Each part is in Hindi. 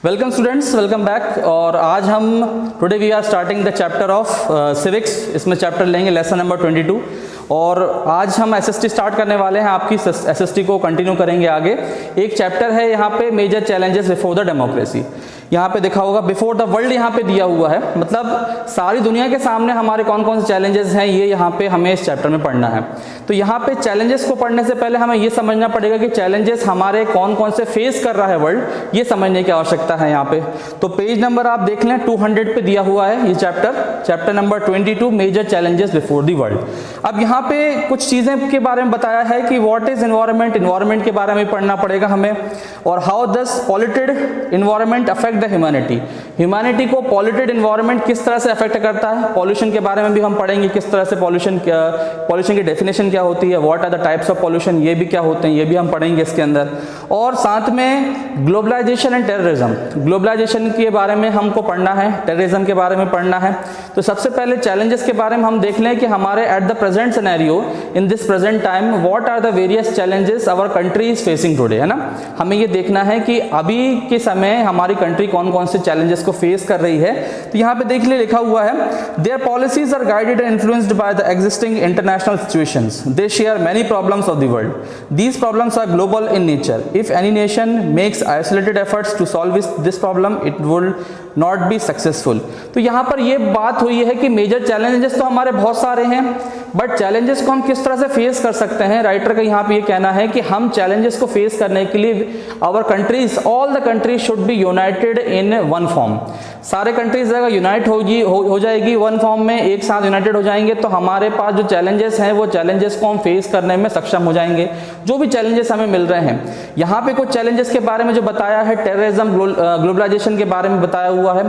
Welcome students, welcome back. और आज हम today we are starting the chapter of civics. इसमें चैप्टर लेंगे लेसन नंबर 22 और आज हम एसएसटी स्टार्ट करने वाले हैं। आपकी एसएसटी को कंटिन्यू करेंगे आगे। एक चैप्टर है यहाँ पे major challenges before the democracy. यहाँ पे देखा होगा बिफोर द वर्ल्ड यहाँ पे दिया हुआ है, मतलब सारी दुनिया के सामने हमारे कौन कौन से चैलेंजेस हैं ये यहाँ पे हमें इस चैप्टर में पढ़ना है। तो यहाँ पे चैलेंजेस को पढ़ने से पहले हमें ये समझना पड़ेगा कि चैलेंजेस हमारे कौन कौन से फेस कर रहा है वर्ल्ड, ये समझने की आवश्यकता है यहाँ पे। तो पेज नंबर आप देख लें 200 पे दिया हुआ है ये chapter number 22 major challenges before the world. अब यहाँ पे कुछ चीजें के बारे में बताया है कि व्हाट इज एनवायरनमेंट के बारे में पढ़ना पड़ेगा हमें, और हाउ दस polluted environment affect the humanity को पॉल्यूटेड एनवायरनमेंट किस तरह से अफेक्ट करता है। पॉल्यूशन के बारे में भी हम पढ़ेंगे, किस तरह से पॉल्यूशन की डेफिनेशन क्या होती है, what are the types of pollution, ये भी क्या होते हैं ये भी हम पढ़ेंगे इसके अंदर। और साथ में ग्लोबलाइजेशन एंड टेररिज्म, ग्लोबलाइजेशन के बारे में हमको पढ़ना है, टेररिज्म के बारे में पढ़ना है। तो सबसे पहले चैलेंजेस के बारे में हम देख लें कि हमारे at the present scenario in this present time what are the various challenges our country is facing today, है ना। हमें ये देखना है कि अभी के समय हमारी कंट्री कौन कौन से चैलेंजेस को फेस कर रही है। तो यहाँ पे देख ले लिखा हुआ है, their policies are guided and influenced by the existing international situations, they share many problems of the world, these problems are global in nature, if any nation makes isolated efforts to solve this problem it will not be successful. तो यहाँ पर ये बात हुई है कि मेजर चैलेंजेस तो हमारे बहुत सारे हैं, बट चैलेंजेस को हम किस तरह से फेस कर सकते हैं। राइटर का यहाँ पे ये कहना है कि हम चैलेंजेस को फेस करने के लिए our countries, all the countries should be united in one form. सारे कंट्रीज अगर यूनाइट हो जाएगी वन फॉर्म में, एक साथ यूनाइटेड हो जाएंगे, तो हमारे पास जो चैलेंजेस हैं वो चैलेंजेस को हम फेस करने में सक्षम हो जाएंगे, जो भी चैलेंजेस हमें मिल रहे हैं। यहाँ पे कुछ चैलेंजेस के बारे में जो बताया है, टेररिज्म, ग्लोबलाइजेशन के बारे में बताया हुआ है।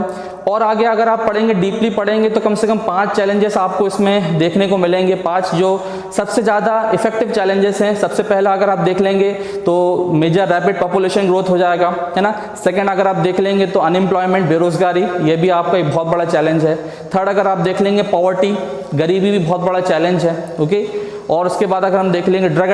और आगे अगर आप पढ़ेंगे, डीपली पढ़ेंगे, तो कम से कम 5 चैलेंजेस आपको इसमें देखने को मिलेंगे। 5 जो सबसे ज़्यादा इफेक्टिव चैलेंजेस हैं। सबसे पहला अगर आप देख लेंगे तो मेजर रैपिड पॉपुलेशन ग्रोथ हो जाएगा, है ना। सेकंड अगर आप देख लेंगे तो अनएम्प्लॉयमेंट, बेरोजगारी, ये भी आपका एक बहुत बड़ा चैलेंज है। थर्ड अगर आप देख लेंगे पॉवर्टी, गरीबी भी बहुत बड़ा चैलेंज है, ओके। और उसके बाद अगर हम देख लेंगे ड्रग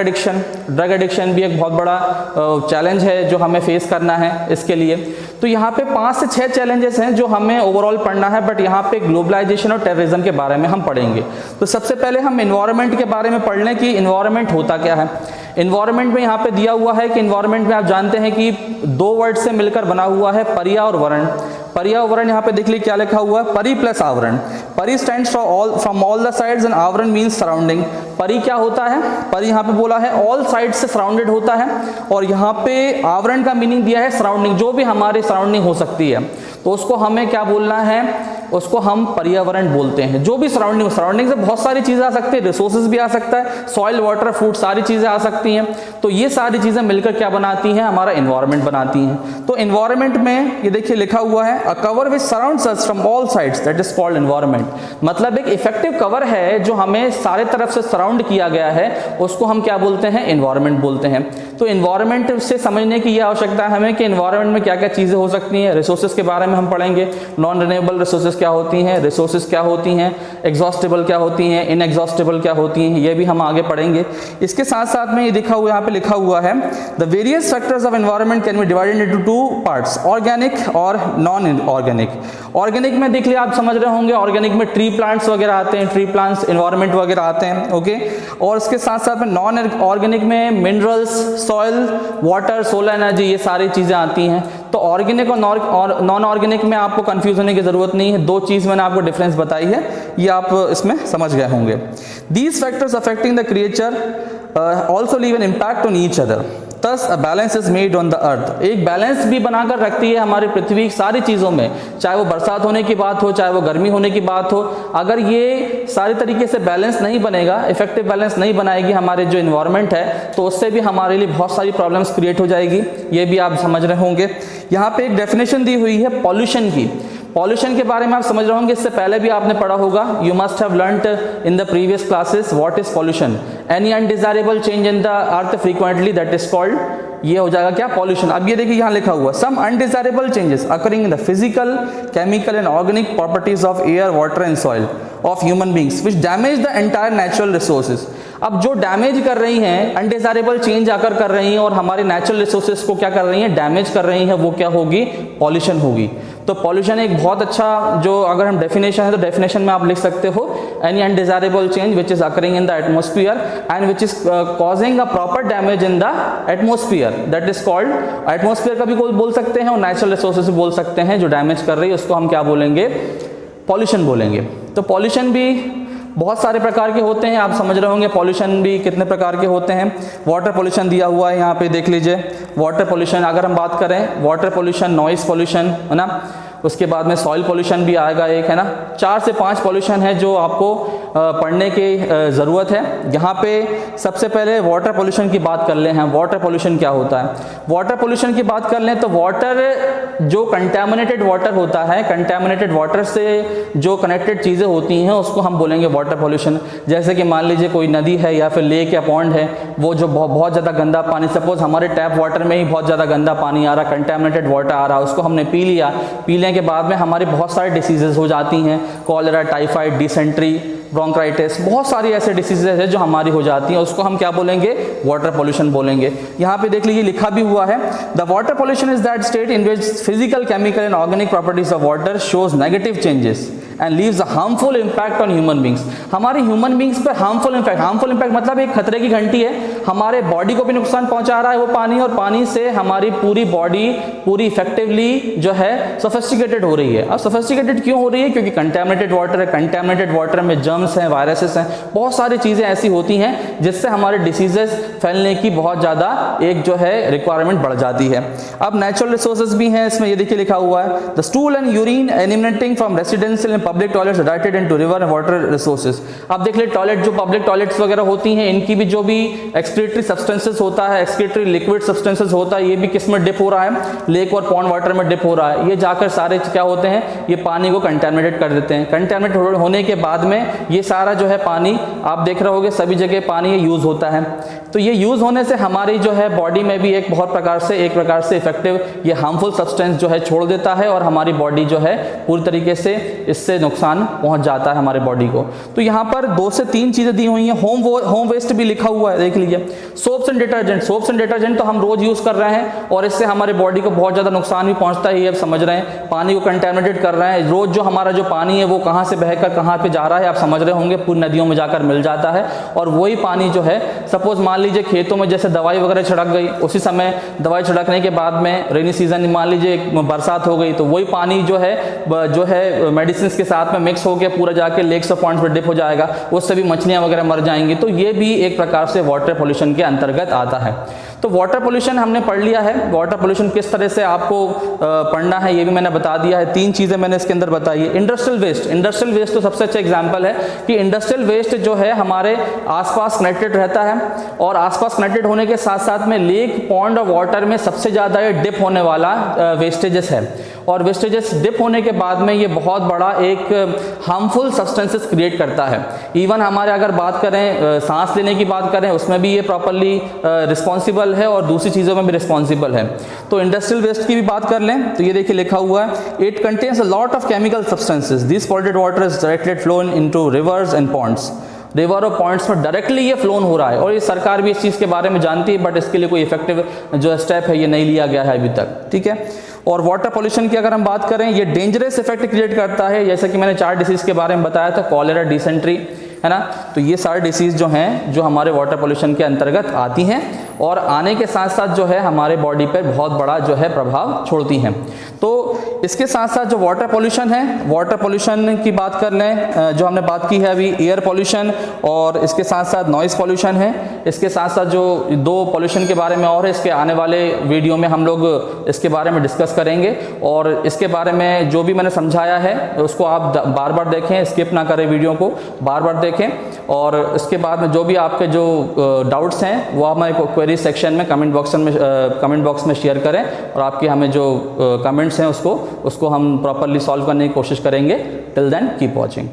एडिक्शन भी एक बहुत बड़ा चैलेंज है जो हमें फेस करना है इसके लिए। तो यहाँ पे 5 से 6 चैलेंजेस हैं जो हमें ओवरऑल पढ़ना है, बट यहाँ पे ग्लोबलाइजेशन और टेररिज्म के बारे में हम पढ़ेंगे। तो सबसे पहले हम एनवायरनमेंट के बारे में पढ़ लें कि एनवायरनमेंट होता क्या है। एनवायरनमेंट में यहाँ पे दिया हुआ है कि एनवायरनमेंट में आप जानते हैं कि 2 वर्ड से मिलकर बना हुआ है, पर्या और वरण। पर्या और वरण यहाँ पे देख लीजिए क्या लिखा हुआ है, परि प्लस आवरण। परि stands from all the sides and आवरण मीन्स सराउंडिंग। परि क्या होता है, परि यहाँ पे बोला है ऑल साइड से सराउंडेड होता है, और यहाँ पे आवरण का मीनिंग दिया है सराउंडिंग, जो भी हमारे सराउंडिंग हो सकती है, तो उसको हमें क्या बोलना है, उसको हम पर्यावरण बोलते हैं। जो भी सराउंडिंग से बहुत सारी चीजें आ सकती है, रिसोर्सेज भी आ सकता है, सॉइल, वाटर, फूड, सारी चीजें आ सकती हैं। तो ये सारी चीजें मिलकर क्या बनाती हैं, हमारा एनवायरनमेंट बनाती हैं। तो एनवायरनमेंट में ये देखिए लिखा हुआ है, अ cover which surrounds us from all sides that is called environment. मतलब एक इफेक्टिव कवर है जो हमें सारे तरफ से सराउंड किया गया है, उसको हम क्या बोलते हैं, एनवायरनमेंट बोलते हैं। तो एनवायरनमेंट से समझने की यह आवश्यकता है हमें कि एनवायरनमेंट में क्या क्या चीजें हो सकती हैं। रिसोर्सेज के बारे में हम पढ़ेंगे, नॉन रिन्यूएबल रिसोर्सेज क्या होती हैं, रिसोर्सेज क्या होती हैं, एग्जॉस्टेबल क्या होती हैं, इनएग्जॉस्टेबल क्या होती हैं, ये भी हम आगे पढ़ेंगे। इसके साथ साथ में ये दिखा हुआ यहाँ पे लिखा हुआ है, the various factors of environment can be divided into 2 parts, organic और नॉन ऑर्गेनिक। ऑर्गेनिक में देख लिया, आप समझ रहे होंगे, ऑर्गेनिक में ट्री प्लांट्स वगैरह आते हैं, ट्री प्लांट्स एनवायरनमेंट वगैरह आते हैं, ओके। और इसके साथ साथ में नॉन ऑर्गेनिक में minerals, soil, water, solar energy, ये सारी चीजें आती हैं। तो ऑर्गेनिक और नॉन ऑर्गेनिक में आपको कंफ्यूज होने की जरूरत नहीं है, 2 चीज मैंने आपको डिफरेंस बताई है, ये आप इसमें समझ गए होंगे। These factors affecting the creature also leave an impact on each other, thus a balance is made on the earth। एक बैलेंस भी बनाकर रखती है हमारी पृथ्वी सारी चीज़ों में, चाहे वो बरसात होने की बात हो, चाहे वो गर्मी होने की बात हो। अगर ये सारी तरीके से बैलेंस नहीं बनेगा, इफेक्टिव बैलेंस नहीं बनाएगी हमारे जो इन्वायरमेंट है, तो उससे भी हमारे लिए बहुत सारी प्रॉब्लम्स क्रिएट हो जाएगी, ये भी आप समझ रहे होंगे। यहाँ पे एक डेफिनेशन दी हुई है पॉल्यूशन की। पॉल्यूशन के बारे में आप समझ रहे होंगे, इससे पहले भी आपने पढ़ा होगा, you must have learned in the previous classes what is pollution. Any undesirable change in the earth frequently that is called, ये हो जाएगा क्या, पॉल्यूशन। अब ये देखिए यहाँ लिखा हुआ, some undesirable changes occurring in the physical, chemical and organic properties of air, water and soil. Of human beings which damage the entire natural resources. अब जो डैमेज कर रही हैं, अनडिजायरेबल चेंज आकर कर रही हैं और हमारे नेचुरल रिसोर्सेज को क्या कर रही हैं, डैमेज कर रही हैं, वो क्या होगी, पॉल्यूशन होगी। तो पॉल्यूशन एक बहुत अच्छा जो अगर हम डेफिनेशन है तो डेफिनेशन में आप लिख सकते हो any undesirable change which is occurring in the atmosphere and which is causing a proper damage in the atmosphere, that is called, atmosphere का भी कोई बोल सकते हैं और नेचुरल रिसोर्सेज बोल सकते हैं, जो डैमेज कर रही है उसको हम क्या बोलेंगे, पॉल्यूशन बोलेंगे। तो पॉल्यूशन भी बहुत सारे प्रकार के होते हैं, आप समझ रहे होंगे पॉल्यूशन भी कितने प्रकार के होते हैं। वाटर पॉल्यूशन दिया हुआ है यहाँ पे, देख लीजिए। वाटर पॉल्यूशन अगर हम बात करें, वाटर पॉल्यूशन, नॉइस पॉल्यूशन, है ना, उसके बाद में सॉइल पॉल्यूशन भी आएगा एक, है ना। 4 से 5 पॉल्यूशन है जो आपको पढ़ने की ज़रूरत है। यहाँ पे सबसे पहले वाटर पॉल्यूशन की बात कर लें हम। वाटर पॉल्यूशन क्या होता है? वाटर पॉल्यूशन की बात कर लें तो वाटर जो कंटैमिनेटेड वाटर होता है, कंटैमिनेटेड वाटर से जो कनेक्टेड चीज़ें होती हैं उसको हम बोलेंगे वाटर पॉल्यूशन। जैसे कि मान लीजिए कोई नदी है या फिर लेक या पॉन्ड है, वो जो बहुत ज़्यादा गंदा पानी, सपोज हमारे टैप वाटर में ही बहुत ज़्यादा गंदा पानी आ रहा, कंटैमिनेटेड वाटर आ रहा, उसको हमने पी लिया, पीने के बाद में हमारे बहुत सारे डिसीजेज हो जाती हैं, कॉलेरा, टाइफाइड, डिसेंट्री, ब्रोंकाइटिस, बहुत सारी ऐसे डिसीजेज है जो हमारी हो जाती हैं, उसको हम क्या बोलेंगे, वाटर पॉल्यूशन बोलेंगे। यहाँ पे देख लीजिए लिखा भी हुआ है, the water pollution is that state in which physical, chemical and organic properties of water shows negative changes and leaves a harmful impact on human beings. हमारे ह्यूमन बींग्स पे हार्मफुल इंपैक्ट मतलब एक खतरे की घंटी है, हमारे बॉडी को भी नुकसान पहुंचा रहा है वो पानी, और पानी से हमारी पूरी बॉडी पूरी इफेक्टिवली जो है सोफिस्टिकेटेड हो रही है। अब सोफिस्टिकेटेड क्यों हो रही है? क्योंकि कंटैमिनेटेड वाटर है, कंटैमिनेटेड वाटर में जर्म्स हैं, वायरसेस हैं, बहुत सारी चीज़ें ऐसी होती हैं जिससे हमारे डिसीजेज फैलने की बहुत ज़्यादा एक जो है रिक्वायरमेंट बढ़ जाती है। अब नेचुरल रिसोर्सेज भी हैं इसमें, ये देखिए लिखा हुआ है, the stool and urine eliminating from residential and public toilets directed into river and water resources. अब देख ले टॉयलेट, जो पब्लिक टॉयलेट्स वगैरह होती हैं, इनकी भी जो भी एक्सक्रीटरी सब्सटेंसेस होता है, एक्सक्रीटरी लिक्विड सब्सटेंसेस होता है, ये भी किस में डिप हो रहा है, लेक और पॉन्ड वाटर में डिप हो रहा है। ये जाकर सारे क्या होते हैं, ये पानी को कंटैमिनेट कर देते हैं। कंटैमिनेट होने के बाद में ये सारा जो है पानी, आप देख रहे होगे सभी जगह पानी ये यूज होता है, तो ये यूज होने से हमारी जो है बॉडी में भी एक प्रकार से इफेक्टिव ये हार्मफुल सब्सटेंस जो है छोड़ देता है और हमारी बॉडी जो है पूरी तरीके से इससे नुकसान पहुंच जाता है हमारे बॉडी को। तो यहाँ पर 2 से 3 चीजें दी हुई हैं। होम वेस्ट भी लिखा हुआ है, देख लीजिए। सोप्स एंड डिटर्जेंट तो हम रोज यूज कर रहे हैं और इससे हमारे बॉडी को बहुत ज्यादा नुकसान भी पहुंचता है, ये अब समझ रहे हैं। पानी को कंटैमिनेट कर रहे हैं, रोज जो हमारा जो पानी है वो कहाँ से बहकर कहाँ पे जा रहा है आप समझ रहे होंगे, पूरी नदियों में जाकर मिल जाता है। और वही पानी जो है, सपोज मान लीजिए खेतों में जैसे दवाई वगैरह छिड़क गई, उसी समय दवाई छिड़कने के बाद में रेनी सीजन मान लीजिए बरसात हो गई, तो वही पानी जो है मेडिसिन के साथ में मिक्स होकर पूरा जाके लेक्स और पॉन्ड्स पर डिप हो जाएगा, उससे भी मछलियां वगैरह मर जाएंगी। तो ये भी एक प्रकार से वाटर पोल्यूशन के अंतर्गत आता है। तो वाटर पोल्यूशन हमने पढ़ लिया है। वाटर पोल्यूशन किस तरह से आपको पढ़ना है ये भी मैंने बता दिया है। 3 चीज़ें मैंने इसके अंदर बताई है। इंडस्ट्रियल वेस्ट तो सबसे अच्छा एग्जांपल है कि इंडस्ट्रियल वेस्ट जो है हमारे आसपास कनेक्टेड रहता है, और आसपास कनेक्टेड होने के साथ साथ में लेक, पॉन्ड और वाटर में सबसे ज़्यादा ये डिप होने वाला वेस्टेजेस है, और वेस्टेजेस डिप होने के बाद में ये बहुत बड़ा एक हार्मफुल सब्सटेंसेस क्रिएट करता है। इवन हमारे अगर बात करें सांस लेने की बात करें, उसमें भी ये प्रॉपरली रिस्पॉन्सिबल है और दूसरी चीज़ों में भी रिस्पॉन्सिबल है। तो इंडस्ट्रियल वेस्ट की भी बात कर लें तो ये देखिए लिखा हुआ है, it contains a lot of chemical substances, this polluted water is directed flown into rivers and ponds. River और पॉइंट्स में डायरेक्टली ये फ्लोन हो रहा है, और ये सरकार भी इस चीज़ के बारे में जानती है, बट इसके लिए कोई इफेक्टिव जो स्टेप है ये नहीं लिया गया है अभी तक, ठीक है। और वाटर पोल्यूशन की अगर हम बात करें, ये डेंजरस इफेक्ट क्रिएट करता है, जैसे कि मैंने 4 डिसीज के बारे में बताया था, कॉलेरा, डिसेंट्री, है ना। तो ये सारे डिसीज जो हैं जो हमारे वाटर पोल्यूशन के अंतर्गत आती हैं, और आने के साथ साथ जो है हमारे बॉडी पर बहुत बड़ा जो है प्रभाव छोड़ती हैं। तो इसके साथ साथ जो वाटर पोल्यूशन है, वाटर पोल्यूशन की बात कर लें, जो हमने बात की है अभी, एयर पोल्यूशन, और इसके साथ साथ नॉइस पोल्यूशन है। इसके साथ साथ जो 2 पोल्यूशन के बारे में और है, इसके आने वाले वीडियो में हम लोग इसके बारे में डिस्कस करेंगे, और इसके बारे में जो भी मैंने समझाया है उसको आप बार बार देखें, स्किप ना करें, वीडियो को बार बार देखें। और इसके बाद में जो भी आपके जो डाउट्स हैं वो आप हमारे क्वेरी सेक्शन में कमेंट बॉक्स में शेयर करें, और आपके हमें जो कमेंट्स हैं उसको हम प्रॉपरली सॉल्व करने की कोशिश करेंगे। Till then keep watching.